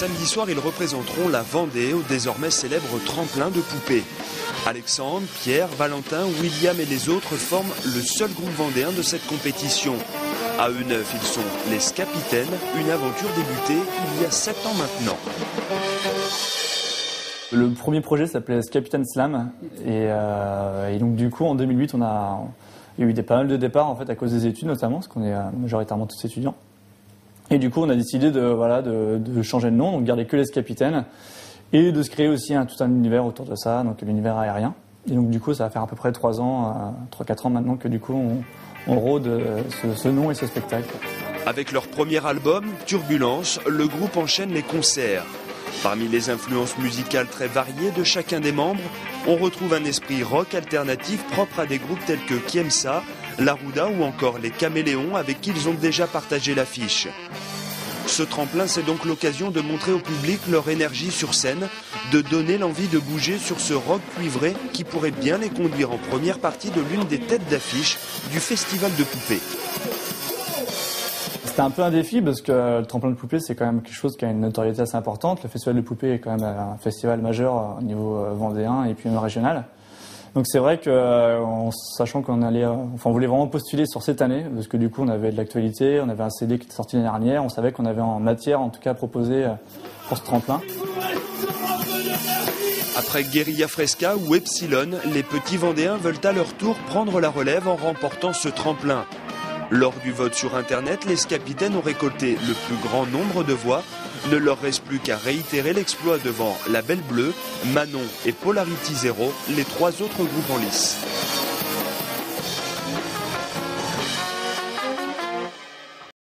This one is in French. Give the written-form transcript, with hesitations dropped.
samedi soir, ils représenteront la Vendée au désormais célèbre tremplin de poupées. Alexandre, Pierre, Valentin, William et les autres forment le seul groupe vendéen de cette compétition. À eux 9, ils sont les Scapitaines, une aventure débutée il y a 7 ans maintenant. Le premier projet s'appelait Scapitaine Slam et donc du coup en 2008 il y a eu pas mal de départs en fait à cause des études notamment parce qu'on est majoritairement tous étudiants. Et du coup on a décidé de changer de nom, donc garder que les Scapitaines et de se créer aussi tout un univers autour de ça, donc l'univers aérien. Et donc du coup ça va faire à peu près 3-4 ans maintenant que du coup on rôde ce nom et ce spectacle. Avec leur premier album, Turbulence, le groupe enchaîne les concerts. Parmi les influences musicales très variées de chacun des membres, on retrouve un esprit rock alternatif propre à des groupes tels que Kiemsa, Larouda ou encore les Caméléons avec qui ils ont déjà partagé l'affiche. Ce tremplin, c'est donc l'occasion de montrer au public leur énergie sur scène, de donner l'envie de bouger sur ce rock cuivré qui pourrait bien les conduire en première partie de l'une des têtes d'affiche du Festival de Poupées. C'était un peu un défi parce que le tremplin de poupées c'est quand même quelque chose qui a une notoriété assez importante. Le Festival de Poupées est quand même un festival majeur au niveau vendéen et puis même régional. Donc c'est vrai que sachant qu'on voulait vraiment postuler sur cette année parce que du coup on avait de l'actualité, on avait un CD qui était sorti l'année dernière, on savait qu'on avait en matière en tout cas proposé pour ce tremplin. Après Guérilla Fresca ou Epsilon, les petits Vendéens veulent à leur tour prendre la relève en remportant ce tremplin. Lors du vote sur Internet, les Scapitaines ont récolté le plus grand nombre de voix. Ne leur reste plus qu'à réitérer l'exploit devant La Belle Bleue, Manon et Polarity Zero, les 3 autres groupes en lice.